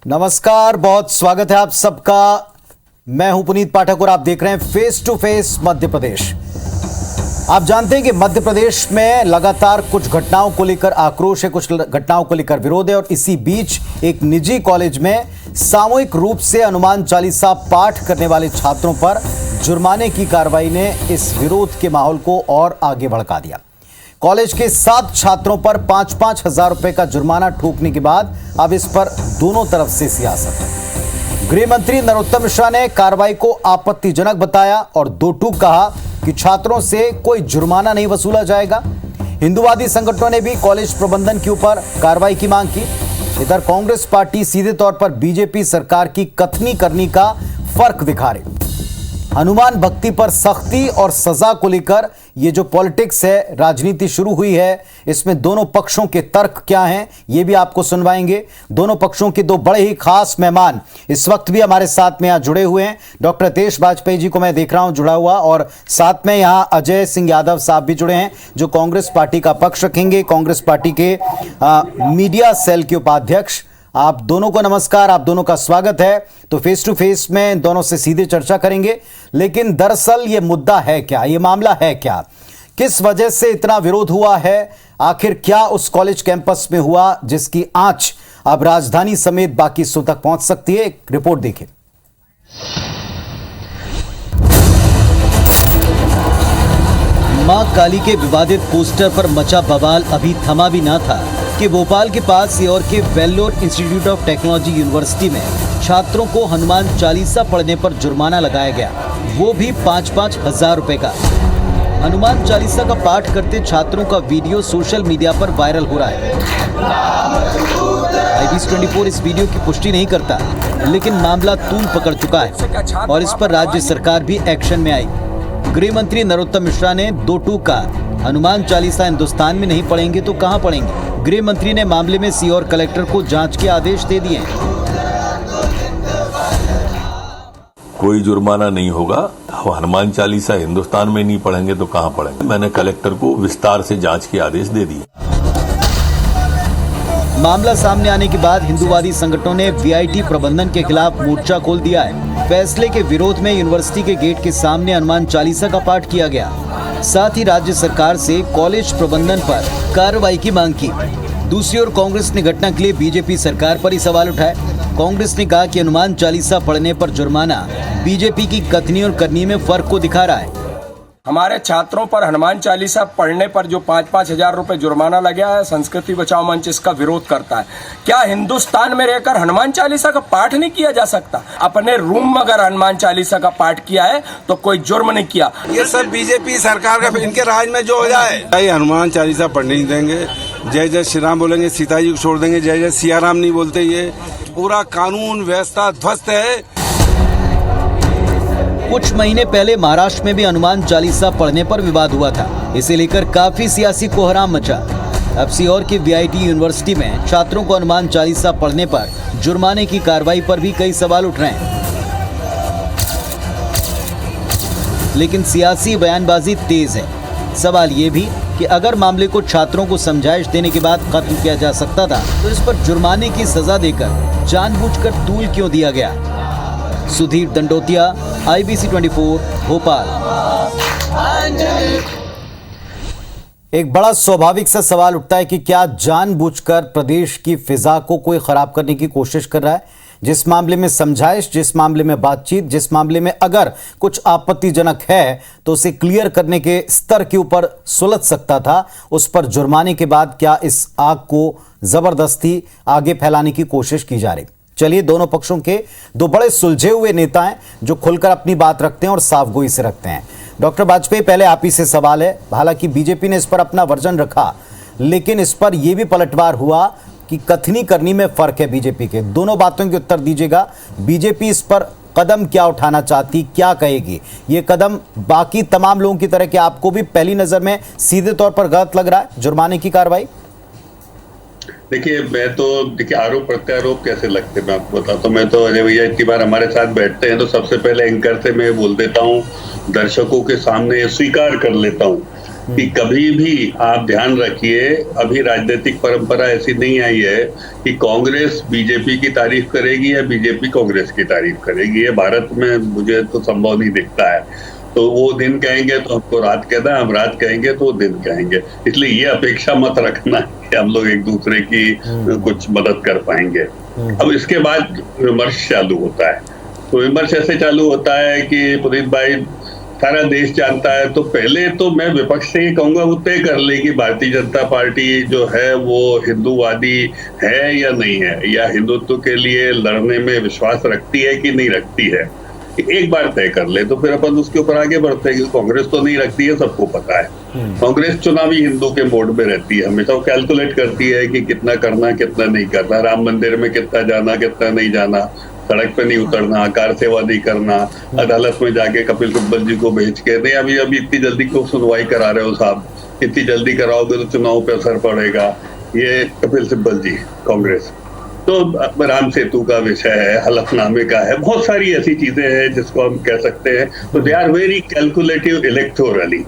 नमस्कार, बहुत स्वागत है आप सबका। मैं हूं पुनीत पाठक और आप देख रहे हैं face to face Madhya Pradesh. आप जानते हैं कि मध्य प्रदेश में लगातार कुछ घटनाओं को लेकर आक्रोश है, कुछ घटनाओं को लेकर विरोध है और इसी बीच एक निजी कॉलेज में सामूहिक रूप से हनुमान चालीसा पाठ करने वाले छात्रों पर जुर्माने की कार्रवाई ने इस विरोध के माहौल को और आगे भड़का दिया। कॉलेज के 7 छात्रों पर 5-5 हजार रुपए का जुर्माना ठोकने के बाद अब इस पर दोनों तरफ से सियासत है। गृह मंत्री नरोत्तम मिश्रा ने कार्रवाई को आपत्तिजनक बताया और दो टूक कहा कि छात्रों से कोई जुर्माना नहीं वसूला जाएगा। हिंदूवादी संगठनों ने भी कॉलेज प्रबंधन के ऊपर कार्रवाई की मांग की। इधर कांग्रेस पार्टी सीधे तौर पर बीजेपी सरकार की कथनी करनी का फर्क दिखा रही। हनुमान भक्ति पर सख्ती और सजा को लेकर ये जो पॉलिटिक्स है, राजनीति शुरू हुई है, इसमें दोनों पक्षों के तर्क क्या हैं ये भी आपको सुनवाएंगे। दोनों पक्षों के दो बड़े ही खास मेहमान इस वक्त भी हमारे साथ में यहां जुड़े हुए हैं। डॉक्टर हितेश वाजपेयी जी को मैं देख रहा हूं जुड़ा हुआ, और साथ में यहां अजय सिंह यादव साहब भी जुड़े हैं जो कांग्रेस पार्टी का पक्ष रखेंगे, कांग्रेस पार्टी के मीडिया सेल के उपाध्यक्ष। आप दोनों को नमस्कार, आप दोनों का स्वागत है। तो फेस टू फेस में दोनों से सीधे चर्चा करेंगे, लेकिन दरअसल ये मुद्दा है क्या, ये मामला है क्या, किस वजह से इतना विरोध हुआ है, आखिर क्या उस कॉलेज कैंपस में हुआ जिसकी आंच अब राजधानी समेत बाकी हिस्सों तक पहुंच सकती है। एक रिपोर्ट देखिए। मां काली के विवादित पोस्टर पर मचा बवाल अभी थमा भी ना था कि भोपाल के पास सीहोर के Vellore institute of technology university में छात्रों को हनुमान चालीसा पढ़ने पर जुर्माना लगाया गया, वो भी 5-5 हजार रुपए का। हनुमान चालीसा का पाठ करते छात्रों का वीडियो सोशल मीडिया पर वायरल हो रहा है। IBC 24 इस वीडियो की पुष्टि नहीं करता, लेकिन मामला तूल पकड़ चुका है और इस पर राज्य सरकार भी एक्शन में आई। गृह मंत्री नरोत्तम मिश्रा ने दो टूक कहा, हनुमान चालीसा हिंदुस्तान में नहीं पढ़ेंगे तो कहां पढ़ेंगे। गृह मंत्री ने मामले में सीहोर कलेक्टर को जांच के आदेश दे दिए। कोई जुर्माना नहीं होगा। हनुमान चालीसा हिंदुस्तान में नहीं पढ़ेंगे तो कहां पढ़ेंगे। मैंने कलेक्टर को विस्तार से जांच के आदेश दे दिए। मामला सामने आने के बाद हिंदूवादी संगठनों ने VIT प्रबंधन के खिलाफ मोर्चा खोल दिया है। फैसले के विरोध में यूनिवर्सिटी के गेट के सामने हनुमान चालीसा का पाठ किया गया। साथ ही राज्य सरकार से कॉलेज प्रबंधन पर कार्रवाई की मांग की। दूसरी ओर कांग्रेस ने घटना के लिए बीजेपी सरकार पर ही सवाल उठाए। कांग्रेस ने कहा कि हनुमान चालीसा पढ़ने पर जुर्माना बीजेपी की कथनी और करनी में फर्क को दिखा रहा है। हमारे छात्रों पर हनुमान चालीसा पढ़ने पर जो 5-5 हजार रुपए जुर्माना लगा है, संस्कृति बचाओ मंच इसका विरोध करता है। क्या हिंदुस्तान में रहकर हनुमान चालीसा का पाठ नहीं किया जा सकता? अपने रूम में अगर हनुमान चालीसा का पाठ किया है तो कोई जुर्म नहीं किया। ये सब बीजेपी सरकार का, इनके राज में जो हो जाए। हनुमान चालीसा पढ़ने नहीं देंगे, जय जय श्री राम बोलेंगे, सीता जी को छोड़ देंगे, जय जय सिया राम नहीं बोलते। ये पूरा कानून व्यवस्था ध्वस्त है। कुछ महीने पहले महाराष्ट्र में भी हनुमान चालीसा पढ़ने पर विवाद हुआ था। इसे लेकर काफी सियासी कोहराम मचा। अब सीहोर की VIT यूनिवर्सिटी में छात्रों को हनुमान चालीसा पढ़ने पर जुर्माने की कार्रवाई पर भी कई सवाल उठ रहे हैं। लेकिन सियासी बयानबाजी तेज है। सवाल ये भी कि अगर मामले को छात्रों को समझाइश देने के बाद खत्म किया जा सकता था, तो इस पर जुर्माने की सजा देकर जानबूझकर तूल क्यों दिया गया। सुधीर दंडोतिया, IBC 24, भोपाल। एक बड़ा स्वाभाविक सा सवाल उठता है कि क्या जानबूझकर प्रदेश की फिजा को कोई खराब करने की कोशिश कर रहा है। जिस मामले में समझाइश, जिस मामले में बातचीत, जिस मामले में अगर कुछ आपत्तिजनक है तो उसे क्लियर करने के स्तर के ऊपर सुलझ सकता था, उस पर जुर्माने के बाद क्या इस आग को जबरदस्ती आगे फैलाने की कोशिश की जा रही। चलिए, दोनों पक्षों के दो बड़े सुलझे हुए नेता हैं जो खुलकर अपनी बात रखते हैं और साफगोई से रखते हैं। डॉक्टर वाजपेयी, पहले आप ही से सवाल है। हालांकि बीजेपी ने इस पर अपना वर्जन रखा, लेकिन इस पर यह भी पलटवार हुआ कि कथनी करनी में फर्क है बीजेपी के। दोनों बातों के उत्तर दीजिएगा। बीजेपी इस पर कदम क्या उठाना चाहती, क्या कहेगी? ये कदम बाकी तमाम लोगों की तरह कि आपको भी पहली नजर में सीधे तौर पर गलत लग रहा है जुर्माने की कार्रवाई? देखिए, मैं तो आरोप प्रत्यारोप कैसे लगते मैं आपको बताता हूँ। मैं तो अजय भैया इतनी बार हमारे साथ बैठते हैं तो सबसे पहले एंकर से मैं बोल देता हूँ, दर्शकों के सामने स्वीकार कर लेता हूँ कि कभी भी आप ध्यान रखिए, अभी राजनीतिक परंपरा ऐसी नहीं आई है कि कांग्रेस बीजेपी की तारीफ करेगी या बीजेपी कांग्रेस की तारीफ करेगी। ये भारत में मुझे तो संभव नहीं दिखता है। तो वो दिन कहेंगे तो हमको रात कहना, हम रात कहेंगे तो वो दिन कहेंगे। इसलिए ये अपेक्षा मत रखना कि हम लोग एक दूसरे की कुछ मदद कर पाएंगे। अब इसके बाद विमर्श चालू होता है। तो विमर्श ऐसे चालू होता है कि पुनीत भाई, सारा देश जानता है, तो पहले तो मैं विपक्ष से ये कहूंगा वो तय कर ले कि भारतीय जनता पार्टी जो है वो हिंदूवादी है या नहीं है, या हिंदुत्व के लिए लड़ने में विश्वास रखती है कि नहीं रखती है। एक बार तय कर ले तो फिर अपन उसके ऊपर आगे बढ़ते हैं। कांग्रेस तो नहीं रखती है, सबको पता है। कांग्रेस चुनावी हिंदू के मोड में रहती है, हमेशा वो कैलकुलेट करती है कि कितना करना कितना नहीं करना, राम मंदिर में कितना जाना कितना नहीं जाना, सड़क पे नहीं उतरना, कार सेवा नहीं करना, अदालत में जाके कपिल सिब्बल जी को भेज के नहीं अभी इतनी जल्दी क्यों सुनवाई करा रहे हो साहब, इतनी जल्दी कराओगे तो चुनाव पे असर पड़ेगा। ये कपिल सिब्बल जी कांग्रेस। तो राम सेतु का विषय है, हलफनामे का है, बहुत सारी ऐसी चीजें हैं जिसको हम कह सकते हैं। तो they are very calculative electorally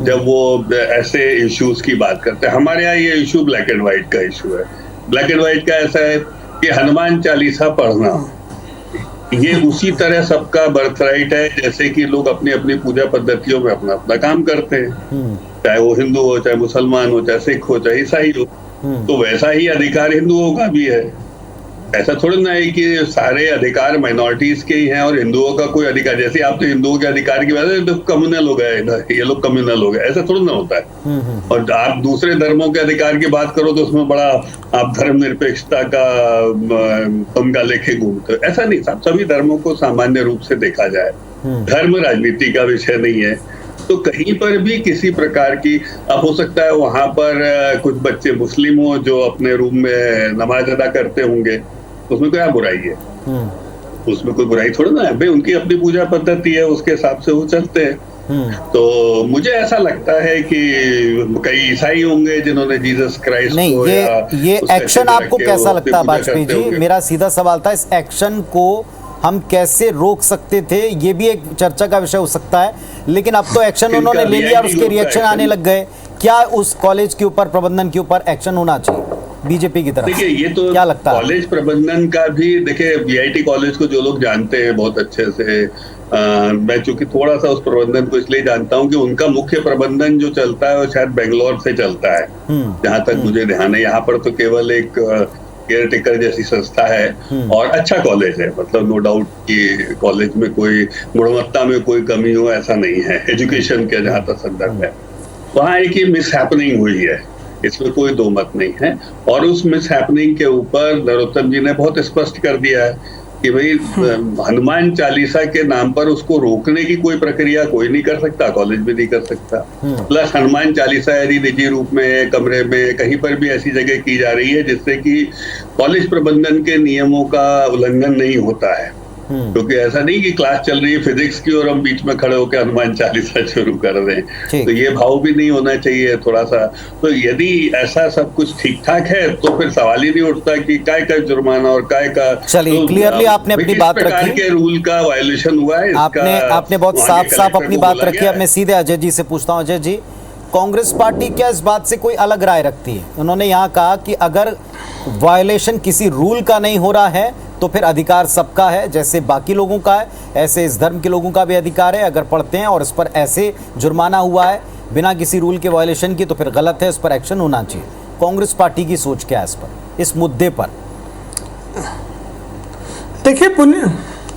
जब वो ऐसे इश्यूज की बात करते हैं। हमारे यहाँ ये इशू ब्लैक एंड व्हाइट का इशू है। ब्लैक एंड व्हाइट का ऐसा है कि हनुमान चालीसा पढ़ना ये उसी तरह सबका बर्थराइट है जैसे कि लोग अपनी अपनी पूजा पद्धतियों में अपना अपना काम करते हैं, चाहे वो हिंदू हो, चाहे मुसलमान हो, चाहे सिख हो, चाहे ईसाई हो। तो वैसा ही अधिकार हिंदुओं का भी है। ऐसा थोड़ा ना है कि सारे अधिकार माइनॉरिटीज के ही हैं और हिंदुओं का कोई अधिकार, जैसे आप तो हिंदुओं के अधिकार की बात है तो कम्युनल हो गए, ये लोग कम्युनल हो गए, ऐसा थोड़ा ना होता है। और आप दूसरे धर्मों के अधिकार की बात करो तो उसमें बड़ा आप धर्मनिरपेक्षता का पंगा लेके घूमते हो। ऐसा नहीं, सभी धर्मों को सामान्य रूप से देखा जाए। धर्म राजनीति का विषय नहीं है। तो कहीं पर भी किसी प्रकार की, अब हो सकता है वहां पर कुछ बच्चे मुस्लिम हो जो अपने रूम में नमाज अदा करते होंगे, उसमें क्या बुराई है? उसमें कोई बुराई थोड़ा ना है भाई, उनकी अपनी पूजा पद्धति है, उसके हिसाब से वो चलते हैं। तो मुझे ऐसा लगता है कि कई ईसाई होंगे जिन्होंने जीसस क्राइस्ट नहीं, को ये एक्शन आपको कैसा लगता है वाजपेयी जी? मेरा सीधा सवाल था, इस एक्शन को हम कैसे रोक सकते थे? ये भी एक चर्चा का विषय हो सकता है, लेकिन अब तो एक्शन उन्होंने ले लिया और उसके रिएक्शन आने लग गए। क्या उस कॉलेज के ऊपर, प्रबंधन के ऊपर एक्शन होना चाहिए बीजेपी की तरफ? देखिए, ये तो क्या लगता है कॉलेज प्रबंधन का भी, देखिए वीआईटी कॉलेज को जो लोग जानते हैं बहुत अच्छे से, मैं चूंकि थोड़ा सा उस प्रबंधन को इसलिए जानता हूं कि उनका मुख्य प्रबंधन जो चलता है वो शायद बेंगलोर से चलता है, जहां तक मुझे ध्यान है। यहाँ पर तो केवल एक केयर टेकर जैसी संस्था है और अच्छा कॉलेज है, मतलब नो डाउट कि कॉलेज में कोई गुणवत्ता में कोई कमी हो ऐसा नहीं है, एजुकेशन के जहां तक संदर्भ है। वहां एक ही मिस हैपनिंग हुई है, इसमें कोई दो मत नहीं है। और उस मिस हैपनिंग के ऊपर नरोत्तम जी ने बहुत स्पष्ट कर दिया है कि भाई हनुमान चालीसा के नाम पर उसको रोकने की कोई प्रक्रिया कोई नहीं कर सकता, कॉलेज भी नहीं कर सकता। प्लस हनुमान चालीसा यदि निजी रूप में, कमरे में, कहीं पर भी ऐसी जगह की जा रही है जिससे कि कॉलेज प्रबंधन के नियमों का उल्लंघन नहीं होता है, क्योंकि ऐसा नहीं कि क्लास चल रही है फिजिक्स की और हम बीच में खड़े होकर हनुमान चालीसा शुरू कर दें, तो ये भाव भी नहीं होना चाहिए थोड़ा सा। तो यदि ऐसा सब कुछ ठीक ठाक है तो फिर सवाल ही नहीं उठता कि काय का जुर्माना और काय का। चलिए, तो क्लियरली आपने अपनी बात रखी, के रूल का वायलेशन हुआ है, आपने बहुत साफ अपनी बात रखी। अब मैं सीधे अजय जी से पूछता हूँ। अजय जी, कांग्रेस पार्टी क्या इस बात से कोई अलग राय रखती है? उन्होंने यहाँ कहा कि अगर वायलेशन किसी रूल का नहीं हो रहा है तो फिर अधिकार सबका है, जैसे बाकी लोगों का है ऐसे इस धर्म के लोगों का भी अधिकार है। अगर पढ़ते हैं और इस पर ऐसे जुर्माना हुआ है बिना किसी रूल के वायलेशन की तो फिर गलत है, इस पर एक्शन होना चाहिए। कांग्रेस पार्टी की सोच क्या है इस पर, इस मुद्दे पर?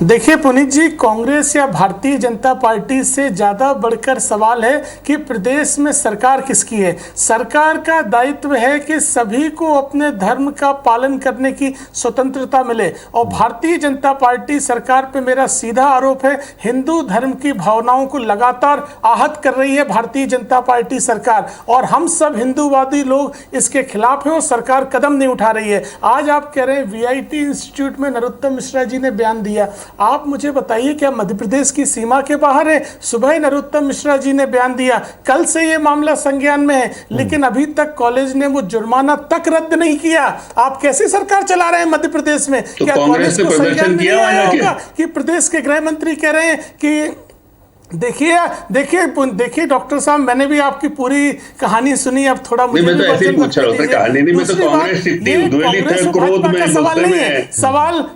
देखिए पुनीत जी, कांग्रेस या भारतीय जनता पार्टी से ज़्यादा बढ़कर सवाल है कि प्रदेश में सरकार किसकी है। सरकार का दायित्व है कि सभी को अपने धर्म का पालन करने की स्वतंत्रता मिले, और भारतीय जनता पार्टी सरकार पे मेरा सीधा आरोप है, हिंदू धर्म की भावनाओं को लगातार आहत कर रही है भारतीय जनता पार्टी सरकार, और हम सब हिंदूवादी लोग इसके खिलाफ हैं और सरकार कदम नहीं उठा रही है। आज आप कह रहे हैं वीआईटी इंस्टीट्यूट में नरोत्तम मिश्रा जी ने बयान दिया, आप मुझे बताइए क्या मध्य प्रदेश की सीमा के बाहर है? सुबह नरोत्तम मिश्रा जी ने बयान दिया, कल से ये मामला संज्ञान में है, लेकिन अभी तक कॉलेज ने वो जुर्माना तक रद्द नहीं किया। आप कैसे सरकार चला रहे हैं मध्य प्रदेश में? तो क्या कॉलेज को संज्ञान में नहीं आया होगा क्या? कि प्रदेश के गृह मंत्री कह रहे हैं कि देखिए डॉक्टर साहब, मैंने भी आपकी पूरी कहानी सुनी। अब थोड़ा मुझे मैं तो भी ऐसे ही वचन पूछ रहा रखने था, दीजिए। कहानी नहीं, मैं तो दूसरी कांग्रेस बात, इतनी ये उद्वेलित कांग्रेस है, और क्रोध भाजपा में, का सवाल गुस्से नहीं में है। है।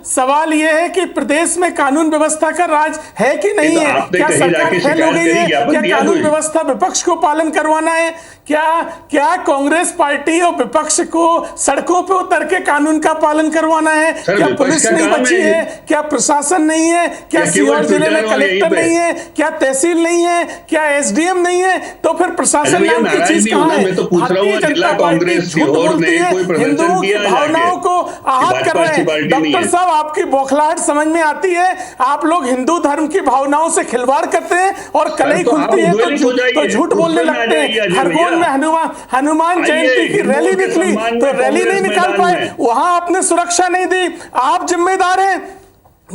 सवाल ये है कि प्रदेश में कानून व्यवस्था का राज है कि नहीं तो है। आपने क्या कहीं सरकार जाके फेल हो शिकायत गई करी, है? ज्ञापन क्या दिया कानून कोई? व्यवस्था विपक्ष को पालन करवाना है? क्या कांग्रेस पार्टी और विपक्ष को सड़कों पे उतर के कानून का पालन करवाना है? सर, क्या विपक्ष पुलिस का नहीं काम बची है। है? क्या प्रशासन नहीं है? क्या या केवल सीहोर जिले में ट्विटर और यहीं कलेक्टर पे? नहीं है? क्या तहसील नहीं है? क्या एसडीएम नहीं है? तो फिर अरे प्रशासन भैया, नाम की नाराज चीज नहीं कहां होना, है? मैं तो पूछ रहा हूँ, भारतीय जिला जनता पार्टी कांग्रेस झूठ सीहोर बोलती ने है, कोई प्रदर्शन हिंदुओं की किया जाके? भावनाओं को आहत कर भाजपा रहे अच्छी हैं। पार्टी नहीं डॉक्टर है। साहब, आपकी बौखलाहट समझ में आती है। आप लोग हिंदू धर्म की भावनाओं से खिलवाड़ करते हैं और कलई तो आप खुलती है उद्वेलित हो तो जाइए, झूठ बोलने गुस्से में आ लगते जाइए हैं। अजय खरगोन भैया। में हनुमान आइए, जयंती की हिंदुओं रैली के निकली सम्मान तो में रैली नहीं कांग्रेस निकाल मैदान पाए, में। वहां आपने सुरक्षा नहीं दी। आप जिम्मेदार हैं।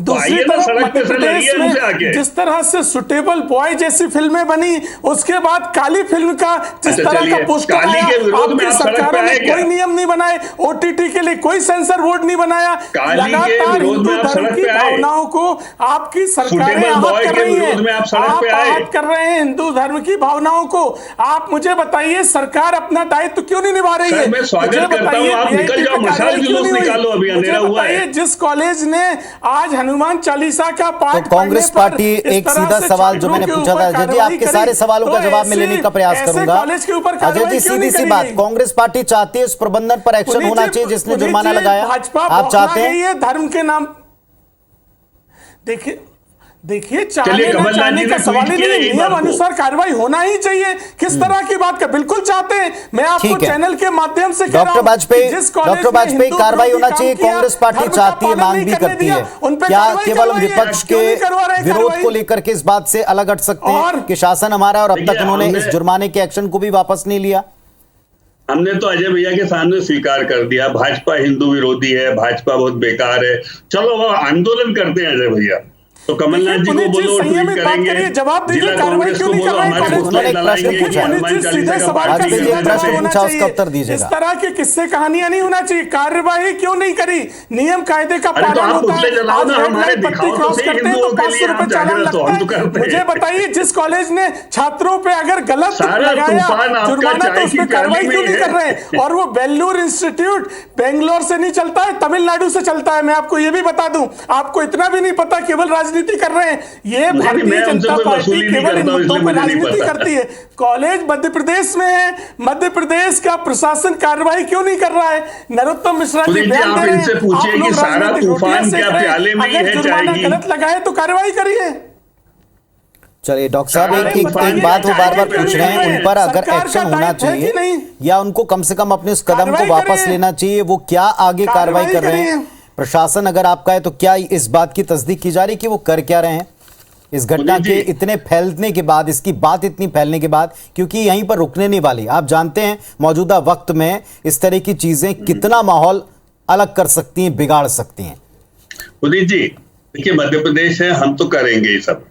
दूसरी आइए ना, तरफ सड़क पे मध्य से प्रदेश लड़िए हमसे आके। में जिस तरह से सुटेबल बॉय जैसी फिल्में बनी, उसके बाद काली फिल्म का जिस अच्छा, तरह का चलिए, पोस्टर काली आया, के विरोध में आपकी आप सड़क पे सरकारों ने आए क्या? कोई नियम नहीं बनाए, ओटीटी के लिए कोई सेंसर बोर्ड नहीं बनाया। काली के लगातार विरोध हिंदू में आप धर्म सड़क की पे आए। भावनाओं को आपकी सरकारें सुटेबल आहत बॉय कर के रही हैं। विरोध में आप सड़क पे आए। आहत कर रहे हैं हिंदू धर्म की भावनाओं को। आप मुझे बताइए, सरकार अपना दायित्व क्यों नहीं निभा रही सर, है? मैं स्वागत मुझे करता बताइए, हूं, आप VIP निकल जाओ, पे मशाल कार्रवाई क्यों जुलूस नहीं हुई? निकालो, अभी मुझे अंधेरा हुआ है। बताइए, जिस कॉलेज ने आज हनुमान चालीसा का पाठ तो कांग्रेस पार्टी, एक सीधा सवाल जो मैंने पूछा था अजय जी, आपके सारे सवालों का जवाब मैं लेने का प्रयास करूंगा। अजय जी, सीधी सी बात, कांग्रेस पार्टी चाहती है उस प्रबंधन पर एक्शन होना चाहिए जिसने जुर्माना लगाया। आप चाहते हैं धर्म के नाम? देखिए चलिए, चाहने ना कमलनाथ चाहने जी का ने सवाल ही ट्वीट किया नहीं, यही नियम बात को। अनुसार कार्रवाई होना ही चाहिए। किस तरह की बात का बिल्कुल चाहते हैं। मैं आपको ठीक है। चैनल के माध्यम से कह रहा डॉक्टर हूं वाजपेयी, कि जिस कॉलेज डॉक्टर में वाजपेयी, हिंदू कार्रवाई विरोधी होना काम चाहिए, किया, कांग्रेस पार्टी धर्म का चाहती है, पालन मांग नहीं भी करने करती दिया, है। उन पे क्या कार्रवाई केवल करवाइए। विपक्ष क्यों के नहीं करवा रहे विरोध कार्रवाई? को लेकर के इस बात से अलग हट सकते हैं और- कि शासन हमारा और अब तक देखिए, उन्होंने इस हमने- जुर्माने के एक्शन को भी वापस नहीं लिया? हमने तो अजय भैया के सामने स्वीकार कर दिया, भाजपा हिंदू विरोधी है, भाजपा बहुत बेकार है। चलो वो आंदोलन करते हैं अजय भैया। तो कमलनाथ जी को पुनीत जी, बोलो, ट्वीट संयमित बात करेंगे, करिए, जवाब दीजिए, जिला कार्रवाई कांग्रेस क्यों को नहीं कर बोलो, रहे हैं? हमारे पुनीत पुतले जी, जलाएंगे, प्रश्न पूछा है। हनुमान पुनीत जी, चालीसा सीधे का सवाल पाठ का नहीं वाजपेयी जी, करने एक प्रश्न देंगे। पूछा, उसका उत्तर दीजिएगा। इस तरह के किस्से कहानियां नहीं होना चाहिए। कार्रवाई क्यों नहीं करी? नियम कायदे का अरे तो पालन आप होता पुतले है। जलाओ आज ना, रेड हमारे लाइट पट्टी दिखाओ तो क्रॉस सही करते हैं तो हिंदुओं के 500 लिए, रुपए आप चालान जागृत हो, लगता हम तो है। करते हैं। मुझे बताइए, जिस कॉलेज ने छात्रों पे अगर गलत सारा लगाया तूफान आपका जुर्माना, तो चाय उस की पर कार्रवाई प्याली क्यों में नहीं ही कर रहे हैं? और वो बेल्लूर इंस्टीट्यूट बेंगलोर से नहीं चलता है, तमिलनाडु से चलता है। मैं आपको ये भी बता दूं, आपको इतना भी नहीं पता, केवल राजनीति कर रहे हैं। ये भारतीय मैं उनसे जनता कोई पार्टी वसूली नहीं केवल इन करता हूं, मुद्दों इसलिए पर मुझे नहीं राजनीति पता। करती है। कॉलेज मध्य प्रदेश में है, मध्य प्रदेश का प्रशासन कार्रवाई क्यों नहीं कर रहा है? नरोत्तम मिश्रा जी पुनीत जी, बयान आप दे रहे इनसे हैं, पूछिए आप लोग कि सारा राजनीतिक तूफान रोटियां सेक क्या रहे हैं। प्याले में ही अगर है जुर्माना चाय की? गलत लगाए तो कार्रवाई करिए। चलिए डॉक्टर साहब, सारा एक एक तूफान बात वो बार बार चाय पूछ रहे हैं, में उन पर अगर सरकार का एक्शन होना दायित्व है कि चाहिए नहीं? या उनको कम से कम अपने उस कदम को कार्रवाई वापस करिए। लेना चाहिए, वो क्या आगे कार्रवाई कर रहे हैं? करिए। प्रशासन अगर आपका है तो क्या इस बात की तस्दीक की जा रही कि वो कर क्या रहे हैं इस घटना पुनीत के जी। इतने फैलने के बाद, इसकी बात इतनी फैलने के बाद? क्योंकि यहीं पर रुकने नहीं वाली। आप जानते हैं मौजूदा वक्त में इस तरह की चीजें कितना माहौल अलग कर सकती हैं, बिगाड़ सकती हैं। पुनीत जी, देखिए, मध्य प्रदेश है, हम तो करेंगे ये सब,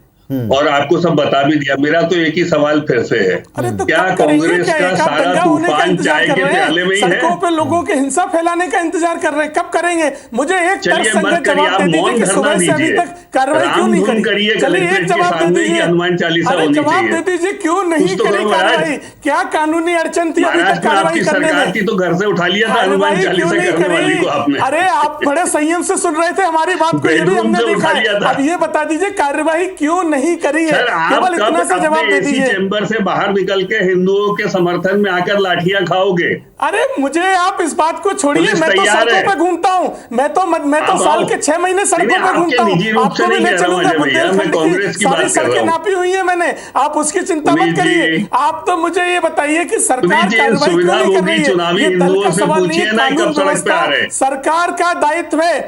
और आपको सब बता भी दिया। मेरा तो एक ही सवाल फिर से है, अरे तो क्या कब करेंगे? कांग्रेस क्या का एक आध सारा दंगा होने का तूफान इंतजार चाय कर के रहे प्याले में हैं? ही है? सड़कों पे लोगों के हिंसा फैलाने का इंतजार कर रहे हैं, कब करेंगे? मुझे एक चलिए, मत तर्कसंगत करिए, जवाब आप दे दीजिए मौन कि धरना सुबह से अभी दीजिए, तक कार्रवाई क्यों नहीं रामधुन करी? करिए चलिए एक कलेक्ट्रेट के जवाब दे सामने कि दीजिए। हनुमान चालीसा अरे होनी जवाब चाहिए। दे दीजिए, क्यों नहीं कुछ तो करी करो महाराज। कार्रवाई? क्या कानूनी अड़चन थी अभी तक महाराष्ट्र में कार्रवाई आपकी करने सरकार में? थी तो घर से उठा लिया था कार्रवाई हनुमान क्यों चालीसा नहीं करने वाली को करी? आपने। अरे आप बड़े संयम से सुन रहे थे हमारी बात को, ये भी बेडरूम हमने से देखा उठा लिया है। था। अब ये बता दीजिए कार्रवाई क्यों नहीं करी है? सर, आप केवल इतना सा कब जवाब अपने दे एसी दीजिए। चैम्बर से बाहर निकल के हिंदुओं के समर्थन में आकर लाठियां खाओगे? अरे मुझे आप इस बात को छोड़िए, पुलिस मैं तो तैयार सड़कों है। पे घूमता हूँ। मैं तो आप साल आओ। के 6 महीने सड़कों नहीं, पे आपके घूमता हूँ। निजी रूप आपको से भी नहीं ले कह रहा हूं चलूंगा। अजय भैया, मैं बुंदेलखंड कांग्रेस की की बात सारी कर रहा सड़कें हूं। नापी हुई है मैंने, आप उसकी चिंता मत पुनीत करिए। जी। आप तो मुझे ये बताइए कि सरकार पुनीत जी, कार्रवाई क्यों सुविधा नहीं कर होगी, रही है? चुनावी ये दल हिंदुओं का से सवाल नहीं पूछिए है, ना, कब कानून सड़क पे आ व्यवस्था रहे हैं। सरकार का दायित्व है।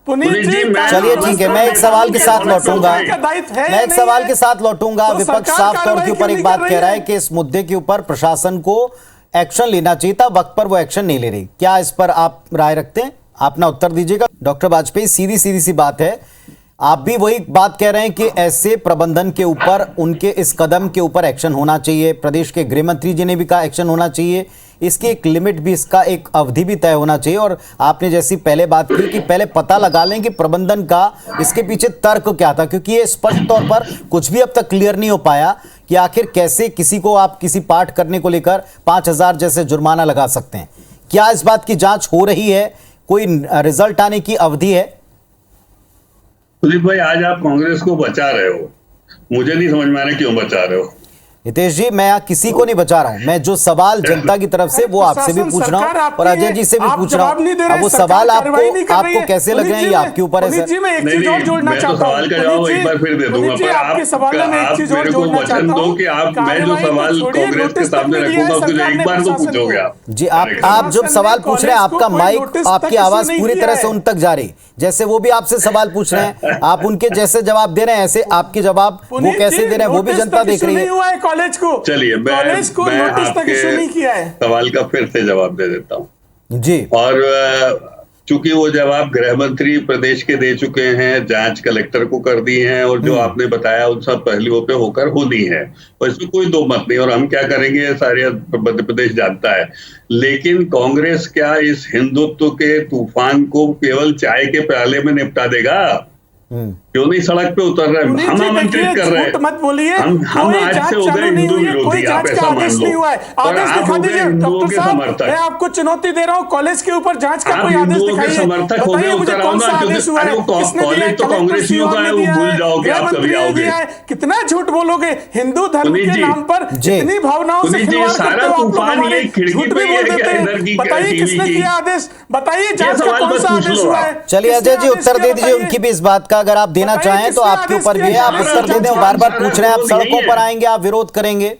पुनीत पुनीत जी, जी, मैं- चलिए ठीक है, मैं एक सवाल के साथ लौटूंगा। मैं एक सवाल के साथ लौटूंगा। तो विपक्ष सरकार साफ तौर कार्रवाई के ऊपर क्यों एक नहीं बात कर कह रही रहा है है? कि इस मुद्दे के ऊपर प्रशासन को एक्शन लेना चाहिए था, वक्त पर वो एक्शन नहीं ले रही। क्या इस पर आप राय रखते हैं? अपना उत्तर दीजिएगा। डॉक्टर वाजपेयी, सीधी सी बात है, आप भी वही बात कह रहे हैं कि ऐसे प्रबंधन के ऊपर, उनके इस कदम के ऊपर एक्शन होना चाहिए। प्रदेश के गृह मंत्री जी ने भी कहा एक्शन होना चाहिए, इसकी एक लिमिट भी, इसका एक अवधि भी तय होना चाहिए। और आपने जैसी पहले बात की कि पहले पता लगा लें कि प्रबंधन का इसके पीछे तर्क क्या था, क्योंकि ये स्पष्ट तौर पर कुछ भी अब तक क्लियर नहीं हो पाया कि आखिर कैसे किसी को आप किसी पाठ करने को लेकर 5,000 जैसे जुर्माना लगा सकते हैं। क्या इस बात की जांच हो रही है? कोई रिजल्ट आने की अवधि है? सुदीप भाई, आज आप कांग्रेस को बचा रहे हो, मुझे नहीं समझ में आ रहा क्यों बचा रहे हो। हितेश जी, मैं किसी को नहीं बचा रहा हूं। मैं जो सवाल जनता की तरफ से वो आपसे भी पूछ रहा हूं और अजय जी से भी पूछ रहा हूं। अब वो सवाल आपको कैसे लग रहे हैं ये आपके ऊपर है सर। मैं तो सवाल का जवाब एक बार फिर दे दूंगा, पर आप मेरे को वचन दो कि आप, मैं जो सवाल कांग्रेस के सामने रखूंगा उसको एक बार तो पूछोगे आप। जी, आप जब सवाल पूछ रहे हैं, आपका माइक, आपकी आवाज पूरी तरह से उन तक जा रही, जैसे वो भी आपसे सवाल पूछ रहे हैं, आप उनके जैसे जवाब दे रहे हैं, ऐसे आपके जवाब वो कैसे दे रहे हैं वो भी जनता देख रही है। कॉलेज को, चलिए मैं आपके सवाल का फिर से जवाब दे देता हूं जी। और चूंकि वो जवाब गृह मंत्री प्रदेश के दे चुके हैं, जांच कलेक्टर को कर दी है और जो आपने बताया उन सब पहलुओं पे होकर होनी है, और इसमें कोई दो मत नहीं। और हम क्या करेंगे सारे मध्य प्रदेश जानता है। लेकिन कांग्रेस क्या इस हिंदुत्व के तूफान को केवल चाय के प्याले में निपटा देगा? क्यों नहीं सड़क पे उतर रहे हैं? हम आमंत्रित कर रहे हैं, मत बोलिए, हम आज से उधर हिंदू विरोधी, आप ऐसा मान लो, और आप हो गए हिंदुओं के समर्थक। मैं आपको चुनौती दे रहा हूँ, कॉलेज के ऊपर जांच का कोई आदेश दिखाइए। समर्थक हो गए, उतर आओ ना, क्योंकि कॉलेज तो कांग्रेसियों का है, वो भूल जाओगे आप कभी आओगे। कितना झूठ बोलोगे हिंदू धर्म के नाम पर, इतनी भावनाओं से खिलवाड़ करते हो आप लोग, झूठ भी बोल देते हैं। बताइए किसने किया आदेश, बताइए जांच का कौन सा आदेश हुआ है? चलिए अजय जी उत्तर दे दीजिए उनकी भी इस बात का, अगर आप देना चाहें तो आपके ऊपर भी है, आप उत्तर दे दें। बार बार पूछ रहे हैं, आप सड़कों पर आएंगे, आप विरोध करेंगे।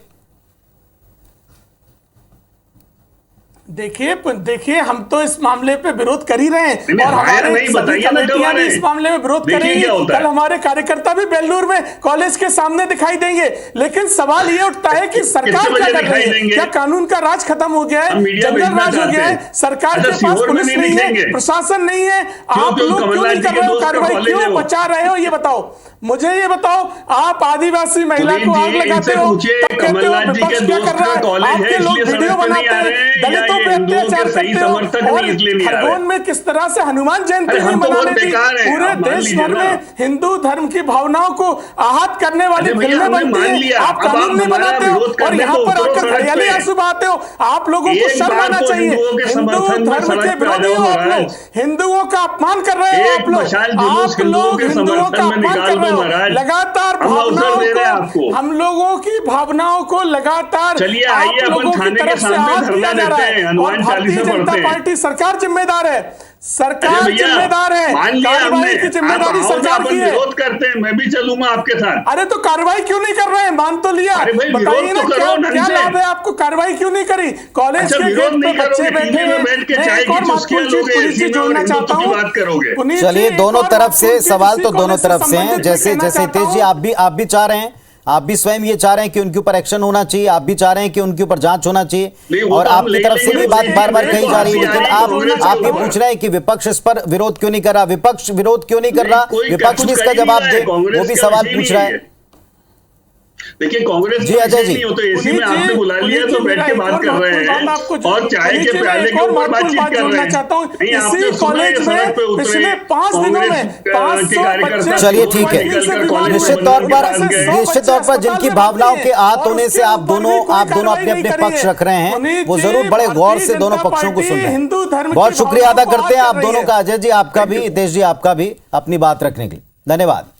देखिए हम तो इस मामले पे विरोध कर ही रहे हैं और हमारे सभी कमेटियां भी इस मामले में विरोध करेंगी। कल हमारे कार्यकर्ता भी बेल्लूर में कॉलेज के सामने दिखाई देंगे। लेकिन सवाल ये उठता है कि सरकार क्या कर रही है? क्या कानून का राज खत्म हो गया है? जंगल राज हो गया है? सरकार के पास पुलिस नहीं है, प्रशासन नहीं है। आप लोग क्यों नहीं कर रहे हो कार्रवाई, क्यों बचा रहे हो? ये बताओ, मुझे ये बताओ। आप आदिवासी महिला को आग लगाते हो, तब कहते हो विपक्ष क्या कर रहा है? आपके लोग वीडियो बनाते हैं, दलितों पे अत्याचार करते हो, और खरगोन में किस तरह से हनुमान जयंती नहीं मनाने दी। पूरे देश भर में हिंदू धर्म की भावनाओं को आहत करने वाली फिल्में बनती है, आप कानून नहीं बनाते हो और यहाँ पर आकर हरियाली आंसू बहाते हो। आप लोगों को शर्म आना चाहिए। हिंदू धर्म के विरोधी हो आप लोग, हिंदुओं का अपमान कर रहे हो आप लोग हिंदुओं का अपमान कर रहे हो। लगातार भावनाओं को, हम लोगों की भावनाओं को लगातार आप लोगों की तरफ से आहत किया जा रहा है। और भारतीय जनता पार्टी सरकार जिम्मेदार है, सरकार जिम्मेदार है, कार्रवाई की जिम्मेदारी सरकार की है। विरोध करते हैं, मैं भी चलूंगा आपके साथ। अरे तो कार्रवाई क्यों नहीं कर रहे हैं? मान तो लिया, बताइए ना क्या लाभ है आपको? कार्रवाई क्यों नहीं करी? कॉलेज के गेट पे बच्चे बैठे हैं। मैं एक और महत्वपूर्ण चीज पुलिस से जोड़ना चाहता हूँ। चलिए, दोनों तरफ से सवाल तो दोनों तरफ से हैं। जैसे हितेश जी, आप भी चाह रहे हैं, आप भी स्वयं ये चाह रहे हैं कि उनके ऊपर एक्शन होना चाहिए, आप भी चाह रहे हैं कि उनके ऊपर जांच होना चाहिए, और आपकी तरफ से भी बात बार बार कही जा रही है। लेकिन आप ये पूछ रहे हैं कि विपक्ष इस पर विरोध क्यों नहीं कर रहा? विपक्ष विरोध क्यों नहीं कर रहा? विपक्ष भी इसका जवाब दे, वो भी सवाल पूछ रहा है। देखिए, कांग्रेस जी अजय जी, नहीं होते, इसी में आपने बुला लिया तो बैठ के बात कर रहे हैं और चाय के प्याले के ऊपर बातचीत कर रहे हैं। इसी कॉलेज में पिछले 5 दिनों में 500 चलिए ठीक है, निश्चित तौर पर जिनकी भावनाओं के आहत होने से आप दोनों अपने अपने पक्ष रख रहे हैं, वो जरूर बड़े गौर से दोनों पक्षों को सुन रहे हैं। बहुत शुक्रिया अदा करते हैं आप दोनों का, अजय जी आपका भी, हितेश जी आपका भी, अपनी बात रखने के लिए धन्यवाद।